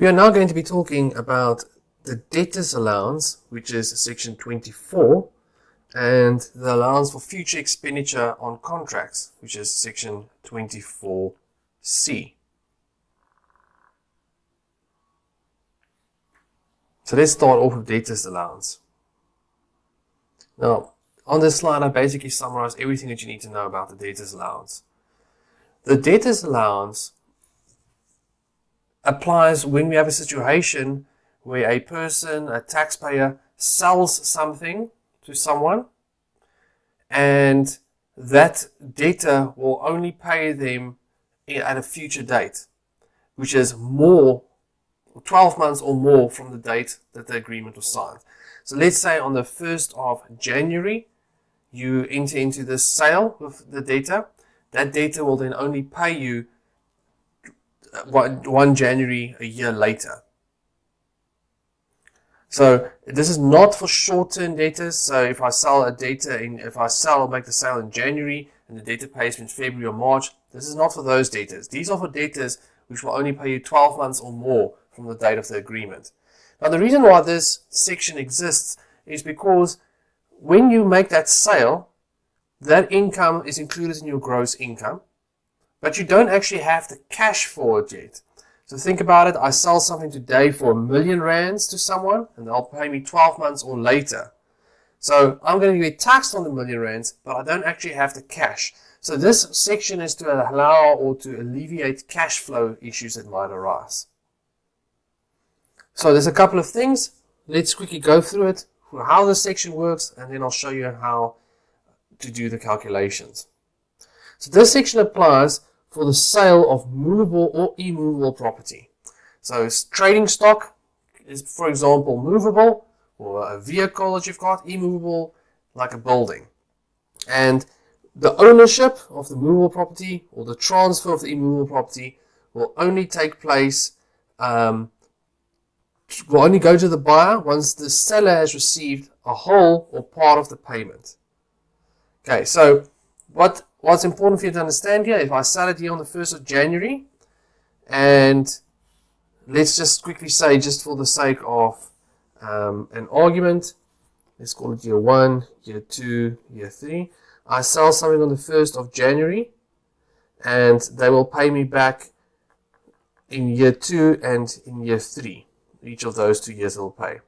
We are now going to be talking about the debtors allowance, which is section 24, and the allowance for future expenditure on contracts, which is section 24C. So let's start off with debtors allowance. Now, on this slide, I basically summarize everything that you need to know about the debtors allowance. The debtors allowance applies when we have a situation where a person, a taxpayer, sells something to someone, and that debtor will only pay them at a future date, which is more, 12 months or more from the date that the agreement was signed. So let's say on the 1st of January, you enter into this sale with the debtor. That debtor will then only pay you 1 January a year later. So this is not for short-term debtors. So if I sell a debtor, make the sale in January and the debtor pays me in February or March, this is not for those debtors. These are for debtors which will only pay you 12 months or more from the date of the agreement. Now the reason why this section exists is because when you make that sale, that income is included in your gross income, but you don't actually have the cash for it yet. So think about it. I sell something today for R1,000,000 to someone, and they'll pay me 12 months or later. So I'm going to get taxed on the R1,000,000, but I don't actually have the cash. So this section is to allow or to alleviate cash flow issues that might arise. So there's a couple of things. Let's quickly go through it, how this section works, and then I'll show you how to do the calculations. So this section applies for the sale of movable or immovable property. So trading stock is, for example, movable, or a vehicle that you've got, immovable, like a building. And the ownership of the movable property or the transfer of the immovable property will only take place, will only go to the buyer once the seller has received a whole or part of the payment. Okay, so what's important for you to understand here, if I sell it here on the 1st of January, and let's just quickly say, just for the sake of an argument, let's call it year 1, year 2, year 3. I sell something on the 1st of January, and they will pay me back in year 2 and in year 3. Each of those 2 years they'll pay.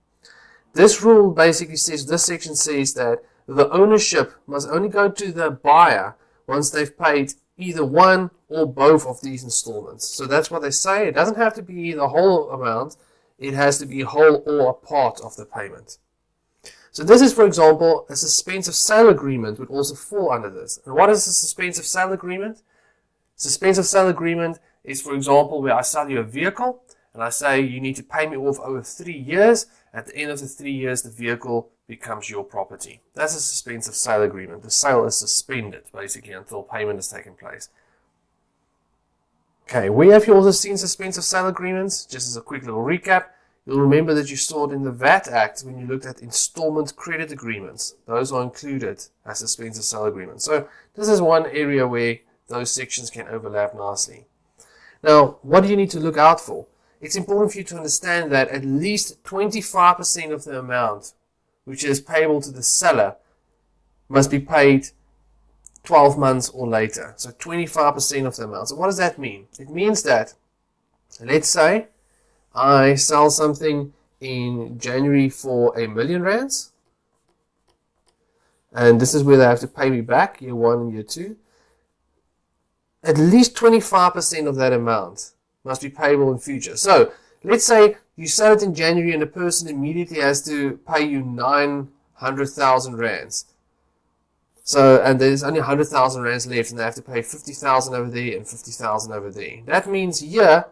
This rule basically says, this section says that the ownership must only go to the buyer once they've paid either one or both of these installments. So that's what they say. It doesn't have to be the whole amount. It has to be whole or a part of the payment. So this is, for example, a suspense of sale agreement would also fall under this. And what is a suspense of sale agreement? Suspense of sale agreement is, for example, where I sell you a vehicle and I say you need to pay me off over 3 years. At the end of the 3 years, the vehicle becomes your property. That's a suspense of sale agreement. The sale is suspended, basically, until payment has taken place. Okay, where have you also seen suspense of sale agreements? Just as a quick little recap, you'll remember that you saw it in the VAT Act when you looked at installment credit agreements. Those are included as suspense of sale agreements. So this is one area where those sections can overlap nicely. Now, what do you need to look out for? It's important for you to understand that at least 25% of the amount which is payable to the seller must be paid 12 months or later. So 25% of the amount. So what does that mean? It means that, let's say, I sell something in January for R1,000,000, and this is where they have to pay me back, year 1 and year 2. At least 25% of that amount must be payable in future. So let's say you sell it in January and the person immediately has to pay you 900,000 rands. So, and there's only 100,000 rands left, and they have to pay 50,000 over there and 50,000 over there. That means here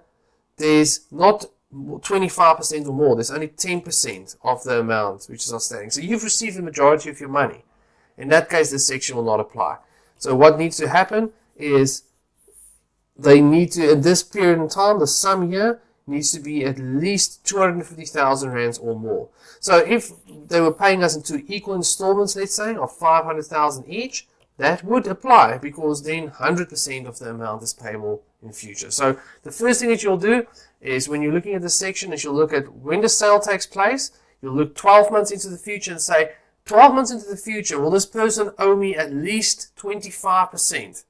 there's not 25% or more. There's only 10% of the amount which is outstanding. So you've received the majority of your money. In that case, this section will not apply. So what needs to happen is they need to, in this period in time, the sum here needs to be at least 250,000 rands or more. So if they were paying us in 2 equal installments, let's say, of 500,000 each, that would apply, because then 100% of the amount is payable in future. So the first thing that you'll do is when you're looking at this section is you'll look at when the sale takes place. You'll look 12 months into the future and say, 12 months into the future, will this person owe me at least 25%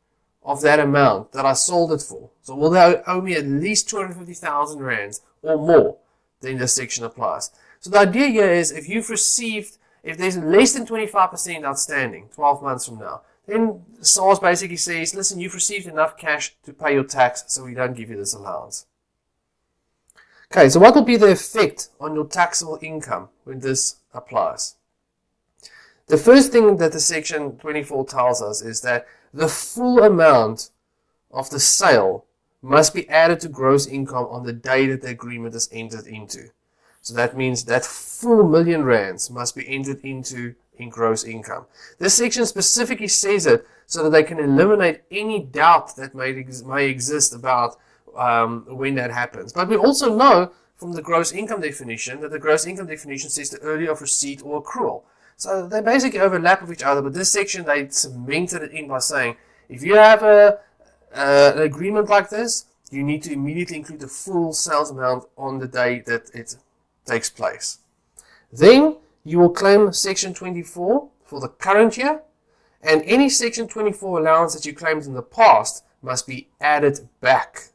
of that amount that I sold it for? So will they owe me at least 250,000 rands or more? Then this section applies. So the idea here is if there's less than 25% outstanding 12 months from now, then SARS basically says, listen, you've received enough cash to pay your tax, so we don't give you this allowance. Okay, so what will be the effect on your taxable income when this applies? The first thing that the section 24 tells us is that the full amount of the sale must be added to gross income on the day that the agreement is entered into. So that means that full million rands must be entered into in gross income. This section specifically says it so that they can eliminate any doubt that may exist about when that happens. But we also know from the gross income definition that the gross income definition says the earlier of receipt or accrual. So they basically overlap with each other, but this section they cemented it in by saying if you have an agreement like this, you need to immediately include the full sales amount on the day that it takes place. Then you will claim section 24 for the current year, and any section 24 allowance that you claimed in the past must be added back.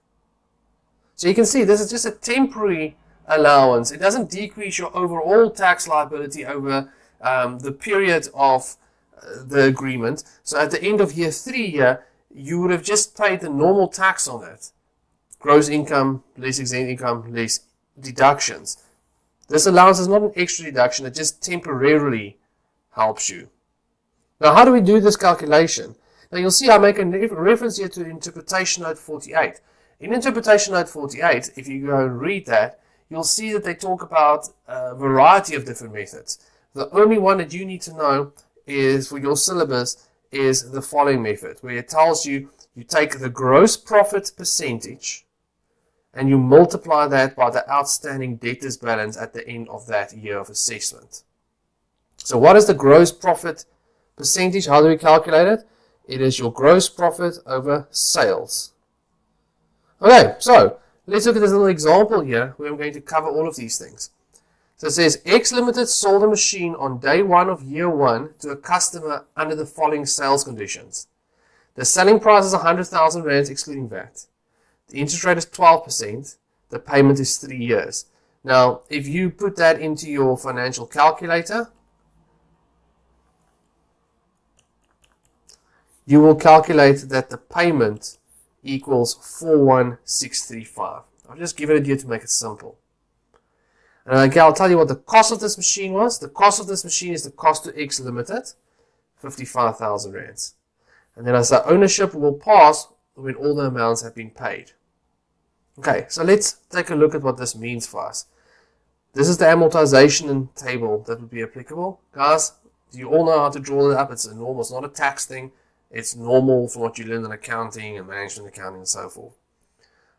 So you can see this is just a temporary allowance. It doesn't decrease your overall tax liability over the period of the agreement. So at the end of year 3 here, you would have just paid the normal tax on it. Gross income, less exempt income, less deductions. This allowance is not an extra deduction, it just temporarily helps you. Now how do we do this calculation? Now you'll see I make a reference here to Interpretation Note 48. In Interpretation Note 48, if you go and read that, you'll see that they talk about a variety of different methods. The only one that you need to know is for your syllabus is the following method, where it tells you you take the gross profit percentage and you multiply that by the outstanding debtors balance at the end of that year of assessment. So what is the gross profit percentage? How do we calculate it? It is your gross profit over sales. Okay, so let's look at this little example here where I'm going to cover all of these things. So it says X Limited sold a machine on day 1 of year 1 to a customer under the following sales conditions. The selling price is 100,000 rands excluding VAT. The interest rate is 12%. The payment is 3 years. Now, if you put that into your financial calculator, you will calculate that the payment equals 41635. I'll just give it a year to make it simple. And I'll tell you what the cost of this machine was. The cost of this machine is the cost to X Limited, 55,000 rands. And then I say ownership will pass when all the amounts have been paid. Okay, so let's take a look at what this means for us. This is the amortization table that would be applicable. Guys, you all know how to draw it up. It's normal. It's not a tax thing. It's normal for what you learn in accounting and management accounting and so forth.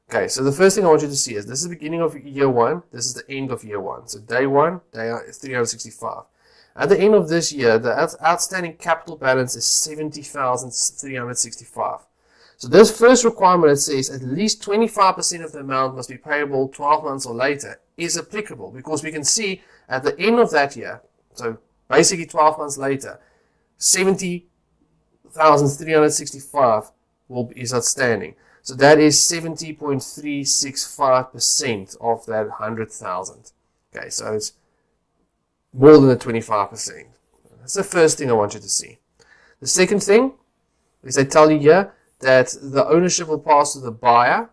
Okay, so the first thing I want you to see is this is the beginning of year 1. This is the end of year 1. So day 1, day 365. At the end of this year, the outstanding capital balance is 70,365. So this first requirement that says at least 25% of the amount must be payable 12 months or later is applicable because we can see at the end of that year, so basically 12 months later, 70,365 is outstanding. So that is 70.365% of that 100,000. Okay, so it's more than the 25%. That's the first thing I want you to see. The second thing is they tell you here that the ownership will pass to the buyer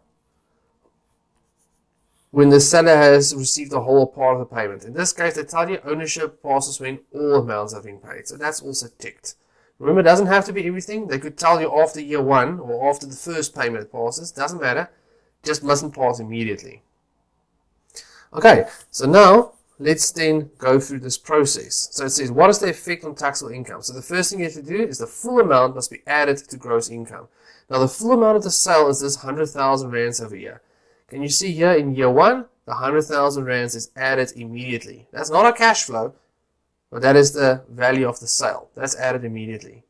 when the seller has received the whole or part of the payment. In this case, they tell you ownership passes when all amounts have been paid. So that's also ticked. Remember, it doesn't have to be everything. They could tell you after year 1 or after the first payment passes. Doesn't matter. Just mustn't pass immediately. Okay, so now let's then go through this process. So it says, what is the effect on taxable income? So the first thing you have to do is the full amount must be added to gross income. Now the full amount of the sale is this 100,000 rands over here. Can you see here in year 1, the 100,000 rands is added immediately. That's not a cash flow. But that is the value of the sale. That's added immediately.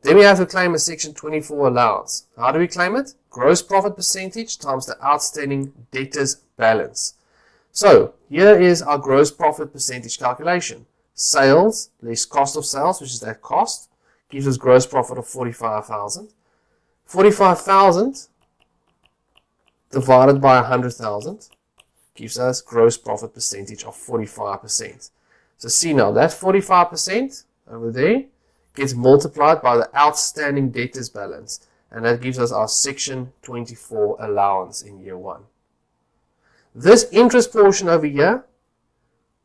Then we have to claim a Section 24 allowance. How do we claim it? Gross profit percentage times the outstanding debtors balance. So here is our gross profit percentage calculation. Sales less cost of sales, which is that cost, gives us gross profit of 45,000. 45,000 divided by 100,000 gives us gross profit percentage of 45%. So see now, that 45% over there gets multiplied by the outstanding debtors balance, and that gives us our Section 24 allowance in year 1. This interest portion over here,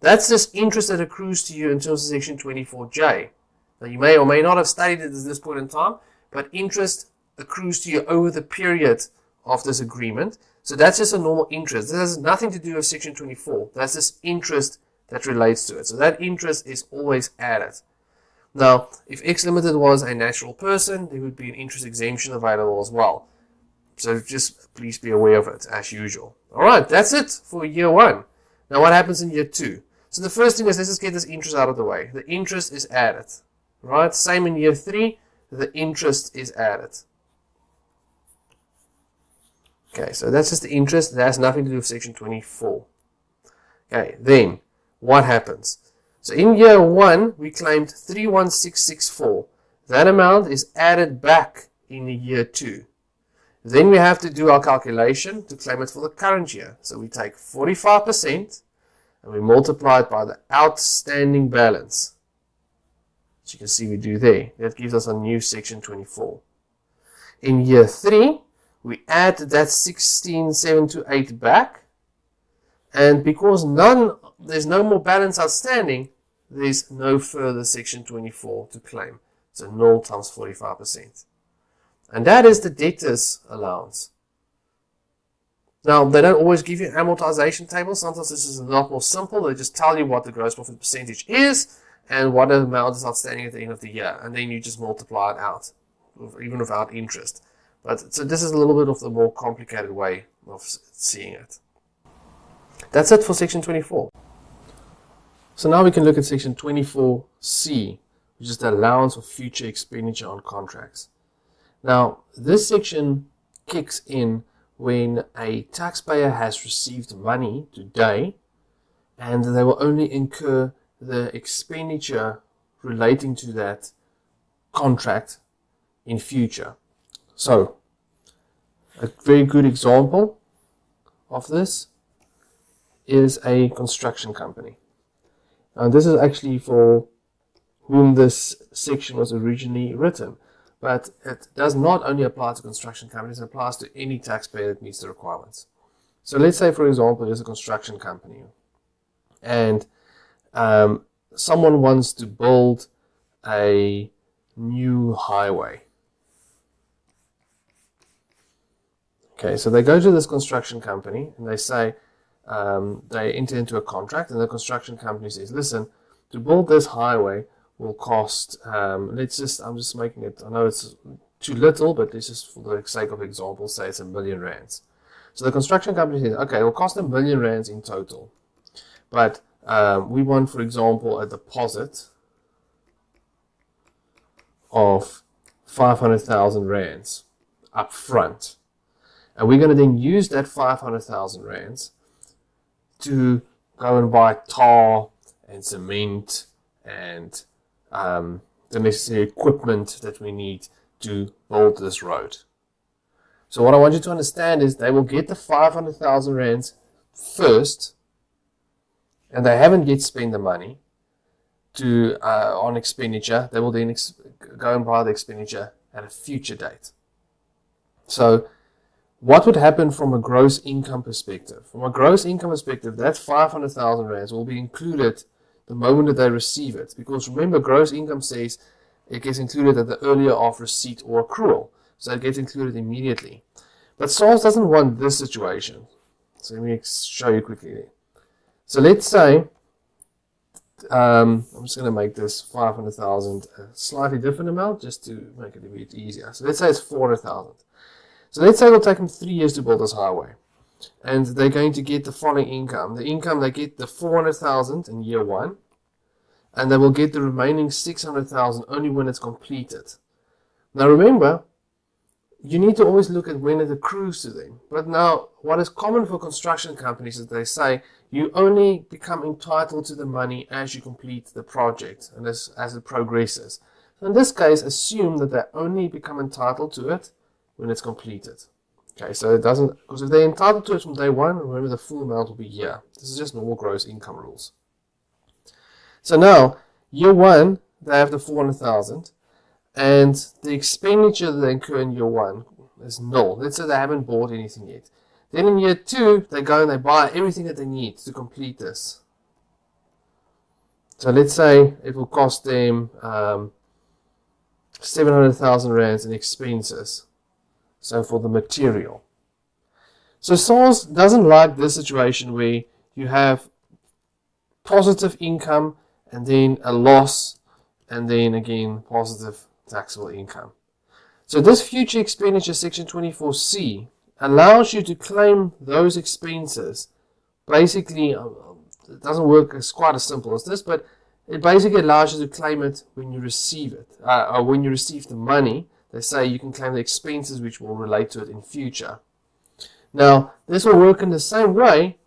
that's just interest that accrues to you in terms of Section 24J. Now you may or may not have studied it at this point in time, but interest accrues to you over the period of this agreement. So that's just a normal interest. This has nothing to do with Section 24. That's just interest that relates to it. So that interest is always added. Now, if X Limited was a natural person, there would be an interest exemption available as well. So just please be aware of it as usual. Alright, that's it for year 1. Now what happens in year 2? So the first thing is, let's just get this interest out of the way. The interest is added. Right? Same in year 3, the interest is added. Okay, so that's just the interest. That has nothing to do with Section 24. Okay, then what happens? So in year 1, we claimed 31664. That amount is added back in year 2. Then we have to do our calculation to claim it for the current year. So we take 45% and we multiply it by the outstanding balance. As you can see, we do there. That gives us a new Section 24. In year 3, we add that 16,728 back, and because there's no more balance outstanding, there's no further Section 24 to claim. So 0 times 45%. And that is the debtors allowance. Now, they don't always give you an amortization table. Sometimes this is a lot more simple. They just tell you what the gross profit percentage is and what amount is outstanding at the end of the year. And then you just multiply it out, even without interest. But so this is a little bit of the more complicated way of seeing it. That's it for Section 24. So now we can look at Section 24C, which is the allowance of future expenditure on contracts. Now, this section kicks in when a taxpayer has received money today and they will only incur the expenditure relating to that contract in future. So, a very good example of this is a construction company. And this is actually for whom this section was originally written. But it does not only apply to construction companies, it applies to any taxpayer that meets the requirements. So let's say, for example, there's a construction company and someone wants to build a new highway. Okay, so they go to this construction company and they say, they enter into a contract, and the construction company says, listen, to build this highway will cost, I'm just making it, I know it's too little, but this is for the sake of example, say it's R1 million. So the construction company says, okay, it will cost R1 million in total. But we want, for example, a deposit of 500,000 rands up front. And we're going to then use that 500,000 rands to go and buy tar and cement and the necessary equipment that we need to build this road. So what I want you to understand is they will get the 500,000 rands first, and they haven't yet spent the money on expenditure. They will then go and buy the expenditure at a future date. So what would happen from a gross income perspective? From a gross income perspective, that 500,000 rands will be included the moment that they receive it. Because remember, gross income says it gets included at the earlier of receipt or accrual. So it gets included immediately. But SARS doesn't want this situation. So let me show you quickly. So let's say, I'm just going to make this 500,000 a slightly different amount just to make it a bit easier. So let's say it's 400,000. So let's say it'll take them 3 years to build this highway. And they're going to get the following income. The income, they get the 400,000 in year 1. And they will get the remaining 600,000 only when it's completed. Now remember, you need to always look at when it accrues to them. But now, what is common for construction companies is they say you only become entitled to the money as you complete the project and as it progresses. So in this case, assume that they only become entitled to it when it's completed. Okay, so it doesn't, because if they're entitled to it from day one, remember the full amount will be here. This is just normal gross income rules. So now, year one, they have the 400,000. And the expenditure that they incur in year one is null. Let's say they haven't bought anything yet. Then in year two, they go and they buy everything that they need to complete this. So let's say it will cost them 700,000 rands in expenses. So for the material. So SARS doesn't like this situation where you have positive income and then a loss and then again positive taxable income. So this future expenditure section 24C allows you to claim those expenses. Basically, it doesn't work as quite as simple as this, but it basically allows you to claim it when you receive it, or when you receive the money. They say you can claim the expenses which will relate to it in future. Now, this will work in the same way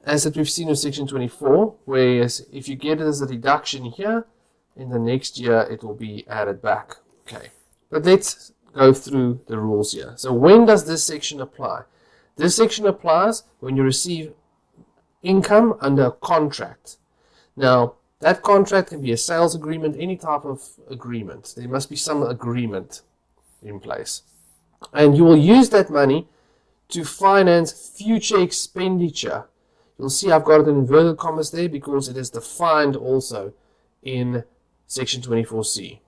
as that we've seen in section 24, whereas if you get it as a deduction here, in the next year it will be added back. Okay, but let's go through the rules here. So when does this section apply? This section applies when you receive income under a contract. Now, that contract can be a sales agreement, any type of agreement. There must be some agreement in place. And you will use that money to finance future expenditure. You'll see I've got it in inverted commas there because it is defined also in section 24C.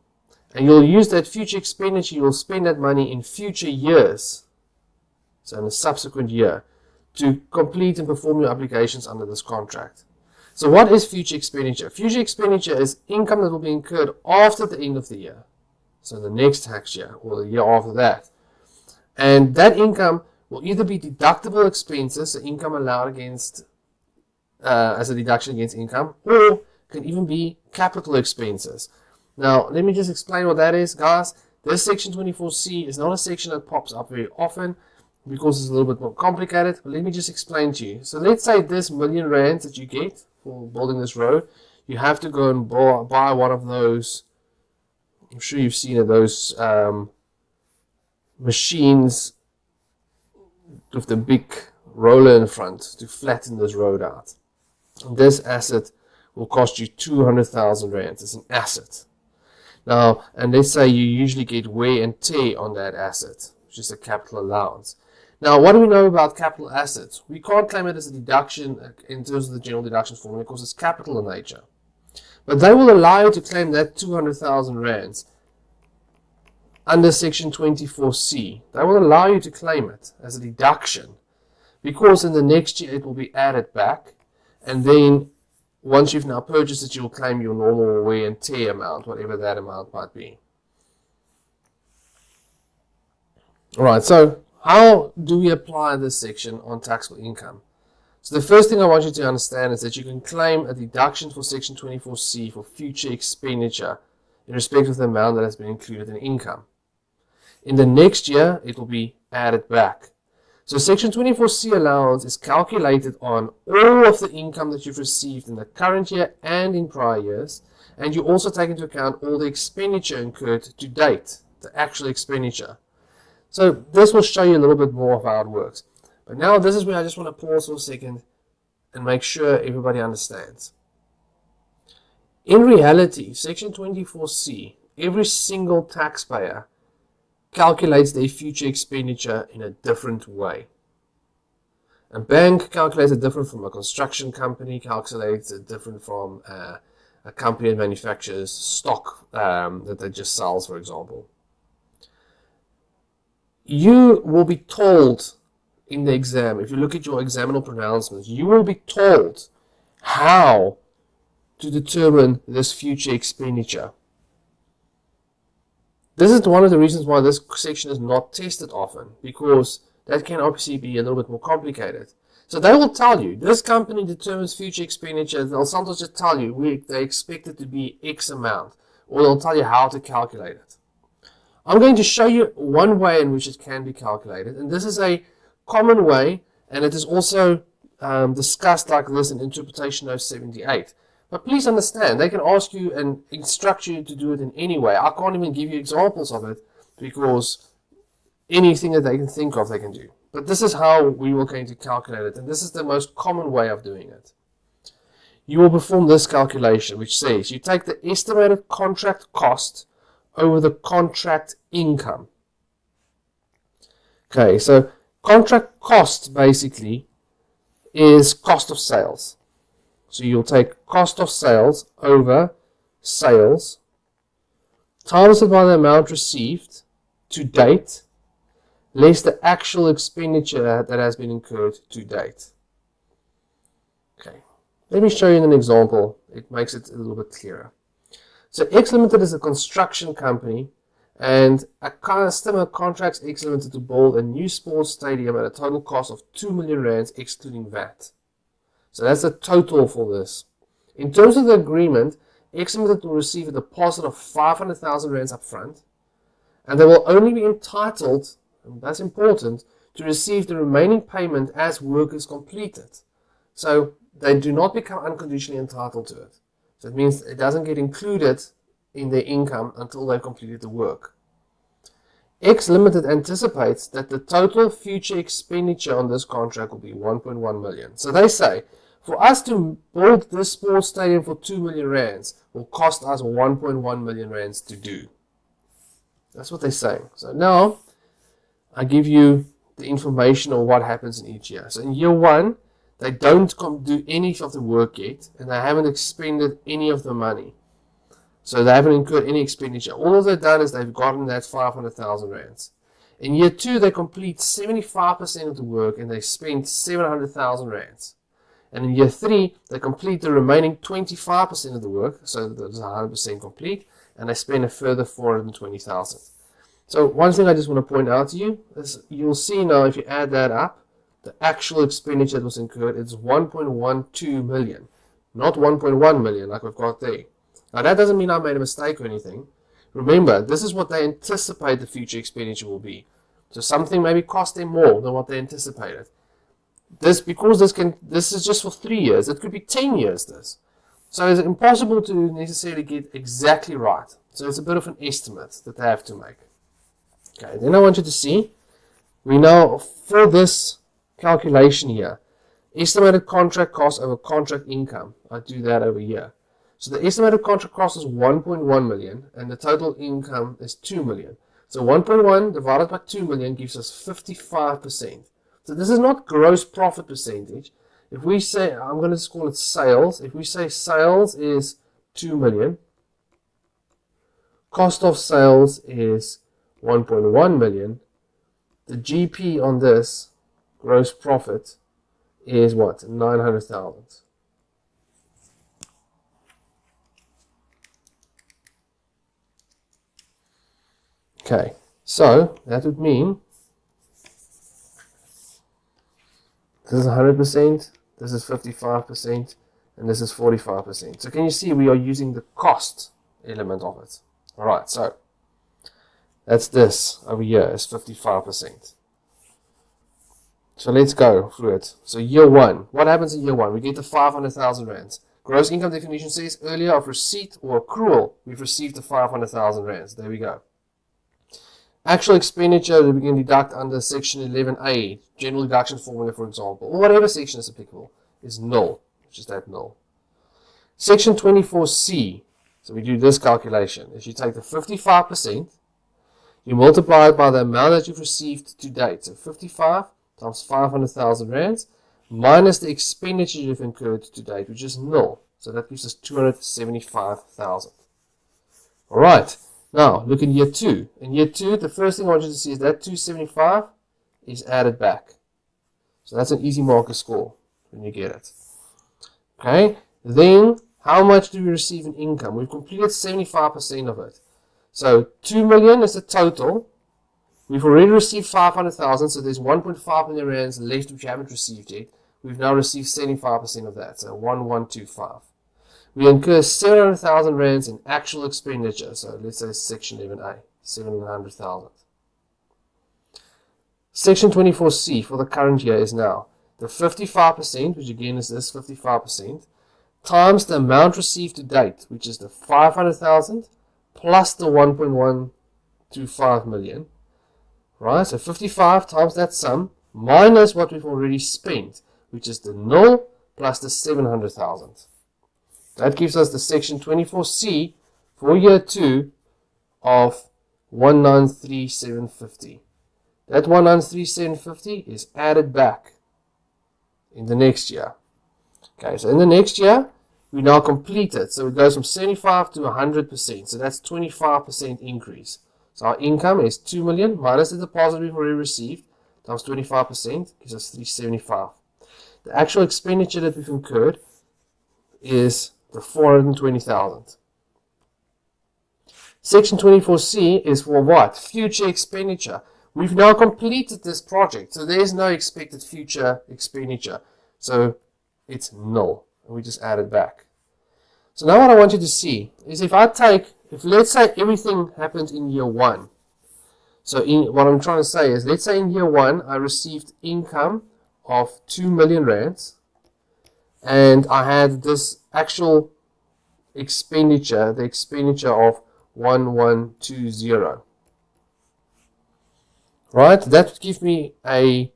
And you'll use that future expenditure, you'll spend that money in future years, so in a subsequent year, to complete and perform your obligations under this contract. So what is future expenditure? Future expenditure is income that will be incurred after the end of the year, so the next tax year or the year after that. And that income will either be deductible expenses, so income allowed against as a deduction against income, or can even be capital expenses. Now, let me just explain what that is, guys. This section 24C is not a section that pops up very often because it's a little bit more complicated, but let me just explain to you. So let's say this R1,000,000 that you get for building this road, you have to go and buy one of those, I'm sure you've seen it, those machines with the big roller in front to flatten this road out. And this asset will cost you 200,000 rands. It's an asset. Now, and let's say you usually get wear and tear on that asset, which is a capital allowance. Now, what do we know about capital assets? We can't claim it as a deduction in terms of the general deduction formula because it's capital in nature. But they will allow you to claim that 200,000 rands under section 24C. They will allow you to claim it as a deduction because in the next year it will be added back, and then once you've now purchased it, you'll claim your normal wear and tear amount, whatever that amount might be. Alright, so how do we apply this section on taxable income? So the first thing I want you to understand is that you can claim a deduction for section 24C for future expenditure in respect of the amount that has been included in income. In the next year, it will be added back. So section 24C allowance is calculated on all of the income that you've received in the current year and in prior years, and you also take into account all the expenditure incurred to date, the actual expenditure. So this will show you a little bit more of how it works. But now this is where I just want to pause for a second and make sure everybody understands. In reality, section 24C, every single taxpayer calculates their future expenditure in a different way. A bank calculates it different from a construction company, calculates it different from a company that manufactures stock that they just sells, for example. You will be told in the exam, if you look at your examinal pronouncements, you will be told how to determine this future expenditure. This is one of the reasons why this section is not tested often, because that can obviously be a little bit more complicated. So they will tell you, this company determines future expenditure. They'll sometimes just tell you they expect it to be X amount, or they'll tell you how to calculate it. I'm going to show you one way in which it can be calculated, and this is a common way, and it is also discussed like this in Interpretation Note 78. But please understand, they can ask you and instruct you to do it in any way. I can't even give you examples of it because anything that they can think of, they can do. But this is how we are going to calculate it, and this is the most common way of doing it. You will perform this calculation, which says you take the estimated contract cost over the contract income. Okay, so contract cost basically is cost of sales. So you'll take cost of sales over sales, times it by the amount received to date, less the actual expenditure that has been incurred to date. Okay, let me show you an example. It makes it a little bit clearer. So X Limited is a construction company, and a customer contracts X Limited to build a new sports stadium at a total cost of 2 million rands excluding VAT. So that's the total for this. In terms of the agreement, X Limited will receive a deposit of 500,000 rands up front, and they will only be entitled, and that's important, to receive the remaining payment as work is completed. So they do not become unconditionally entitled to it. So it means it doesn't get included in their income until they've completed the work. X Limited anticipates that the total future expenditure on this contract will be 1.1 million. So they say, for us to build this sports stadium for 2 million rands will cost us 1.1 million rands to do. That's what they're saying. So now I give you the information on what happens in each year. So in year one, they don't do any of the work yet, and they haven't expended any of the money. So they haven't incurred any expenditure. All they've done is they've gotten that 500,000 rands. In year two, they complete 75% of the work, and they spend 700,000 rands. And in year three, they complete the remaining 25% of the work, so that's 100% complete, and they spend a further 420,000. So one thing I just want to point out to you is you'll see now if you add that up, the actual expenditure that was incurred is 1.12 million, not 1.1 million like we've got there. Now that doesn't mean I made a mistake or anything. Remember, this is what they anticipate the future expenditure will be. So something maybe cost them more than what they anticipated. This is just for 3 years. It could be 10 years this. So it's impossible to necessarily get exactly right. So it's a bit of an estimate that they have to make. Okay, then I want you to see, we now, for this calculation here, estimated contract cost over contract income. I do that over here. So the estimated contract cost is 1.1 million and the total income is 2 million. So 1.1 divided by 2 million gives us 55%. So this is not gross profit percentage. If we say, I'm going to just call it sales. If we say sales is 2 million, cost of sales is 1.1 million, the GP on this, gross profit, is what? 900,000. Okay, so that would mean this is 100%, this is 55%, and this is 45%. So can you see we are using the cost element of it? Alright, so that's this over here is 55%. So let's go through it. So year one, what happens in year one? We get the 500,000 rands. Gross income definition says earlier of receipt or accrual, we've received the 500,000 rands. There we go. Actual expenditure that we can deduct under section 11A, general deduction formula for example, or whatever section is applicable, is null, which is that null. Section 24C, so we do this calculation, is you take the 55%, you multiply it by the amount that you've received to date. So 55 times 500,000 rands minus the expenditure you've incurred to date, which is null. So that gives us 275,000. Alright, now look in year 2. In year 2, the first thing I want you to see is that 275 is added back. So that's an easy marker score when you get it. Okay, then how much do we receive in income? We've completed 75% of it. So 2 million is the total. We've already received 500,000, so there's 1.5 million rands left which you haven't received yet. We've now received 75% of that, so 1125. We incur 700,000 rands in actual expenditure, so let's say section 11A, 700,000. Section 24C for the current year is now the 55%, which again is this 55%, times the amount received to date, which is the 500,000 plus the 1.125 million. Right, so 55 times that sum minus what we've already spent, which is the 0 plus the 700,000. That gives us the section 24C for year 2 of 193,750. That 193,750 is added back in the next year. Okay, so in the next year, we now complete it. So it goes from 75 to 100%. So that's 25% increase. So our income is 2 million minus the deposit we've already received times 25% gives us 375. The actual expenditure that we've incurred is the 420,000. Section 24C is for what? Future expenditure. We've now completed this project, so there's no expected future expenditure. So it's null, and we just add it back. So now what I want you to see is if let's say everything happened in year 1. So what I'm trying to say is, let's say in year 1 I received income of 2 million rands, and I had this actual expenditure, the expenditure of 1120. Right, that would give me a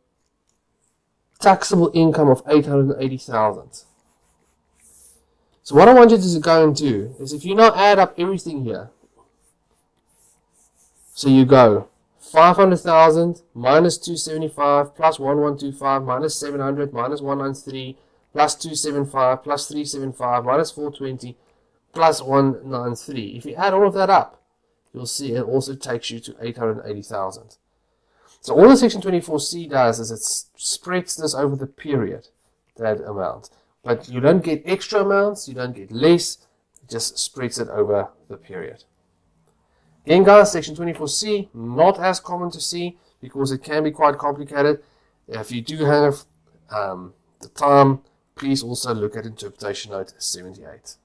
taxable income of 880,000. So what I want you to go and do is, if you now add up everything here, so you go 500,000 minus 275 plus 1125 minus 700 minus 193 plus 275 plus 375 minus 420 plus 193. If you add all of that up, you'll see it also takes you to 880,000. So all the section 24C does is it spreads this over the period, that amount. But you don't get extra amounts, you don't get less, it just spreads it over the period. Again guys, section 24C, not as common to see because it can be quite complicated. If you do have the time, please also look at interpretation note 78.